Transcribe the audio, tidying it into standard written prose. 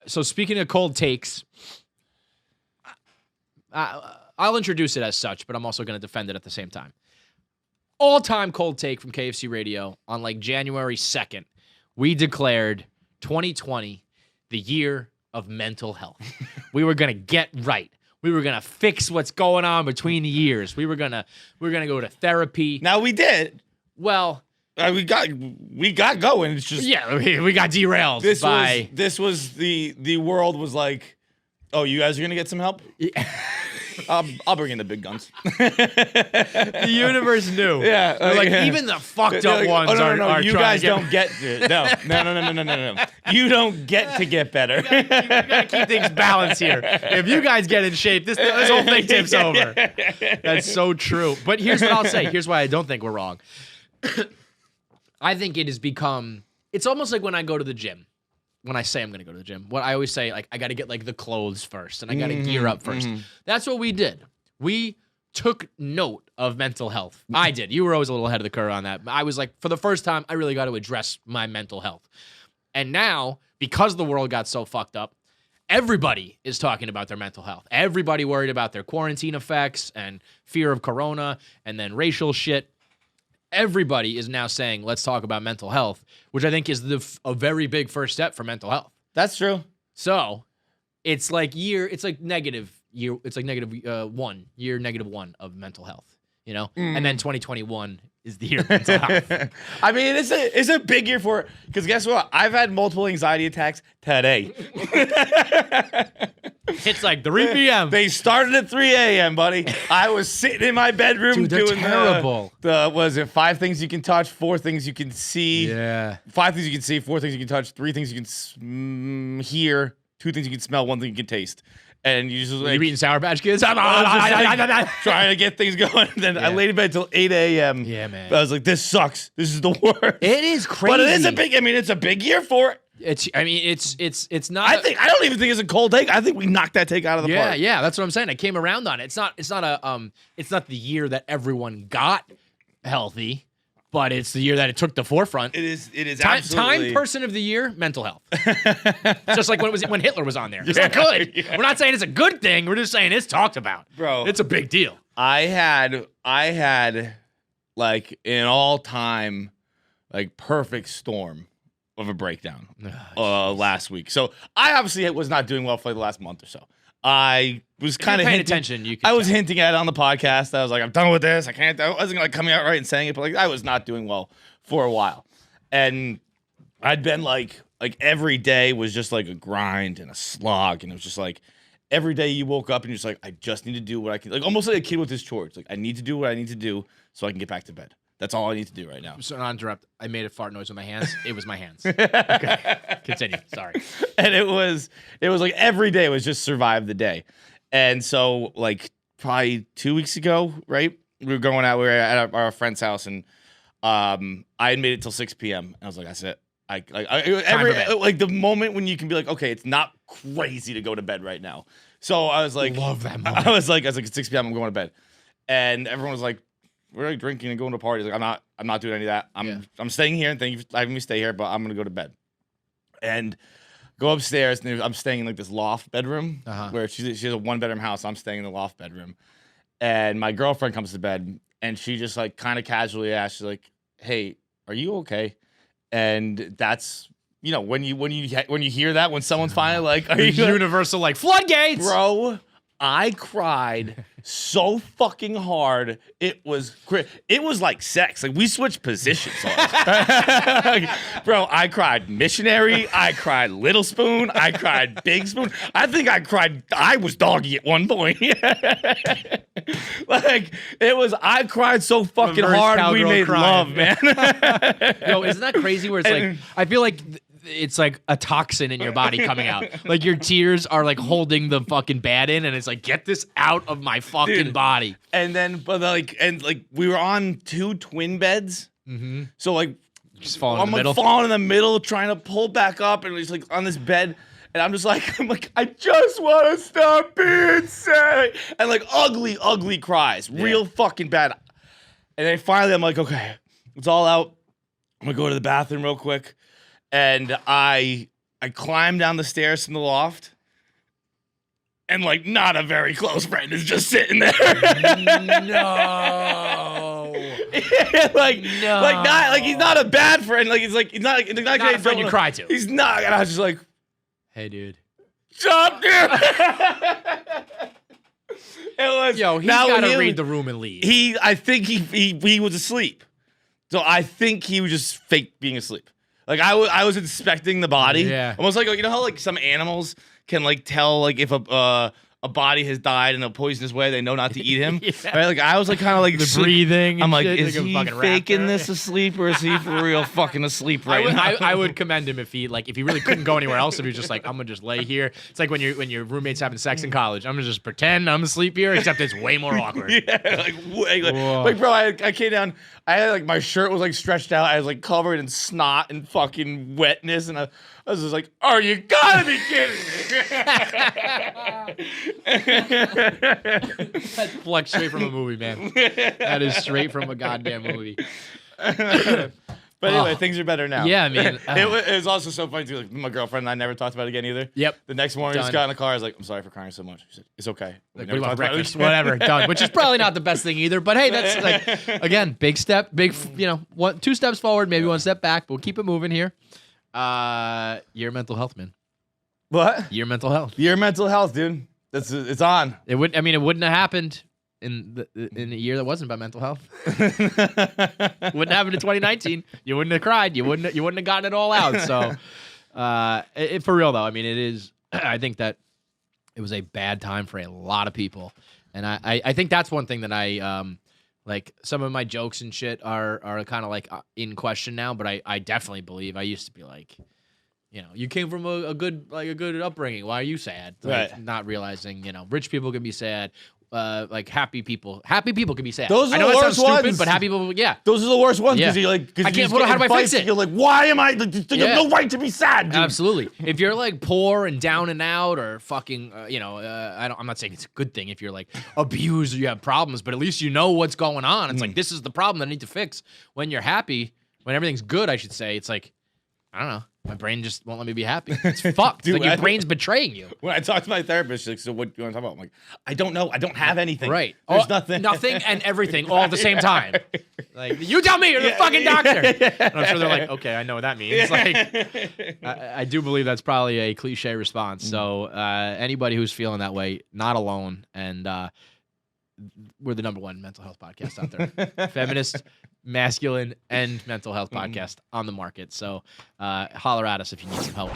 So speaking of cold takes, I'll introduce it as such, but I'm also going to defend it at the same time. All-time cold take from KFC Radio on like January 2nd. We declared 2020 the year of mental health. We were going to get right. We were going to fix what's going on between the years. We were going to go to therapy. Now we did. Well, we got going. It's just we got derailed. This was the world was like, oh, you guys are going to get some help? Yeah. I'll bring in the big guns. The universe knew. Yeah. Like, even the fucked up ones are you guys don't get it. No. You don't get to get better. We gotta keep things balanced here. If you guys get in shape, this whole thing tips over. That's so true. But here's what I'll say. Here's why I don't think we're wrong. I think it has become, it's almost like when I go to the gym. When I say I'm going to go to the gym, what I always say, like, I got to get like the clothes first and I got to gear up 1st. That's what we did. We took note of mental health. I did. You were always a little ahead of the curve on that. I was like, for the first time, I really got to address my mental health. And now, because the world got so fucked up, everybody is talking about their mental health. Everybody worried about their quarantine effects and fear of corona and then racial shit. Everybody is now saying, let's talk about mental health, which I think is a very big first step for mental health. That's true. So it's like negative 1 of mental health, you know? And then 2021 is the year of mental health. I mean, it's a big year for it, because guess what? I've had multiple anxiety attacks today. It's like 3 p.m. They started at 3 a.m., buddy. I was sitting in my bedroom doing terrible. Was it 5 things you can touch, 4 things you can see? Yeah. 5 things you can see, 4 things you can touch, 3 things you can hear, 2 things you can smell, 1 thing you can taste. And you just like, you eating Sour Patch Kids? Trying to get things going. And then I laid in bed till 8 a.m. Yeah, man. I was like, this sucks. This is the worst. It is crazy. But it is it's a big year for it. It's not. I don't even think it's a cold take. I think we knocked that take out of the park. Yeah, that's what I'm saying. I came around on it. It's not the year that everyone got healthy, but it's the year that it took the forefront. It is Time person of the year, mental health. Just like when Hitler was on there. It's not good. Yeah. We're not saying it's a good thing. We're just saying it's talked about. Bro, it's a big deal. I had like an all-time like perfect storm of a breakdown last week. So I obviously was not doing well for the last month or so. I was kind of paying attention. I was hinting at it on the podcast. I was like, I'm done with this. I wasn't like coming out right and saying it, but like I was not doing well for a while. And I'd been like every day was just like a grind and a slog. And it was just like every day you woke up and you're just like, I just need to do what I can. Like almost like a kid with his chores. Like I need to do what I need to do so I can get back to bed. That's all I need to do right now. So not interrupt. I made a fart noise with my hands. It was my hands. Okay. Continue. Sorry. And it was like every day was just survive the day. And so like probably 2 weeks ago, right? We were at our friend's house and I had made it till 6 p.m. I was like, that's it. Like the moment when you can be like, okay, it's not crazy to go to bed right now. So I was like, love that moment. I was like, at 6 p.m. I'm going to bed. And everyone was like, we're like drinking and going to parties. Like I'm not doing any of that. I'm staying here and thank you for having me stay here, but I'm gonna go to bed. And go upstairs and I'm staying in like this loft bedroom where she has a 1-bedroom house. I'm staying in the loft bedroom. And my girlfriend comes to bed and she just like kind of casually asks, she's like, hey, are you okay? And that's, you know, when you hear that, when someone's finally like, are you universal like floodgates, bro? I cried so fucking hard. It was like sex. Like we switched positions. Bro, I cried missionary. I cried little spoon. I cried big spoon. I think I was doggy at one point. Like I cried so fucking hard. We made love, man. Yo, isn't that crazy where it's like, I feel like it's like a toxin in your body coming out. Like your tears are like holding the fucking bad in, and it's like, get this out of my fucking body. And then, we were on 2 twin beds. Mm-hmm. So like, just falling in the middle. Falling in the middle, trying to pull back up, and he's like on this bed. And I'm like, I just want to stop being sad. And like ugly cries, real fucking bad. And then finally, I'm like, okay, it's all out. I'm gonna go to the bathroom real quick. And I I climb down the stairs from the loft, and like not a very close friend is just sitting there. No. like not like he's not a bad friend. Like he's not Not a friend you cry to. He's not. And I was just like, hey, dude. Stop, dude. It was, yo, he's got to read the room and leave. I think he was asleep. So I think he was just fake being asleep. Like I was inspecting the body. Yeah. Almost like, you know how like some animals can like tell like if a body has died in a poisonous way, they know not to eat him. Yeah. Right? Like I was like kind of like the breathing. I'm like, shit, is he faking this asleep or is he for real fucking asleep right now? I would commend him if he really couldn't go anywhere else. If he was just like, I'm gonna just lay here. It's like when your roommate's having sex in college. I'm gonna just pretend I'm asleep here, except it's way more awkward. Yeah, like bro, I came down. I had like my shirt was like stretched out. I was like covered in snot and fucking wetness, and I was just like, "Oh, you gotta be kidding me!" That's plucked straight from a movie, man. That is straight from a goddamn movie. But anyway, things are better now. Yeah, man. It was also so funny too. Like my girlfriend and I never talked about it again either. Yep. The next morning, we just got in the car. I was like, "I'm sorry for crying so much." She said, "It's okay. We Like, never what about talked about breakfast? it." Whatever, done. Which is probably not the best thing either. But hey, that's like, again, big step, two steps forward, maybe one step back. But we'll keep it moving here. Your mental health, man. What? Your mental health. Your mental health, dude. It's on. It wouldn't have happened in a year that wasn't about mental health. Wouldn't happen in 2019. You wouldn't have cried. You wouldn't have gotten it all out. So, for real though, I mean, it is. I think that it was a bad time for a lot of people, and I think that's one thing that I like. Some of my jokes and shit are kind of like in question now, but I definitely believe I used to be like, you came from a good upbringing. Why are you sad? Like, right. Not realizing, rich people can be sad. Like happy people can be sad. Those are I know the that worst sounds stupid, ones. but happy people, yeah. Those are the worst ones because Yeah. you're like, I can't. How do I fix it? You're like, why am I? You have no right to be sad, dude. Absolutely. If you're like poor and down and out, or fucking, I'm not saying it's a good thing if you're like abused or you have problems, but at least you know what's going on. It's like, this is the problem that I need to fix. When you're happy, when everything's good, I should say, it's like, I don't know. My brain just won't let me be happy. It's fucked. Dude, It's like your brain's betraying you. When I talk to my therapist, she's like, so what do you want to talk about? I'm like, I don't know. I don't have anything. Right. There's nothing. Nothing and everything all at the same time. Like, you tell me, you're the fucking doctor. And I'm sure they're like, okay, I know what that means. Like, I do believe that's probably a cliche response. So anybody who's feeling that way, not alone. And we're the #1 mental health podcast out there. Feminist, masculine, and mental health podcast on the market. So holler at us if you need some help.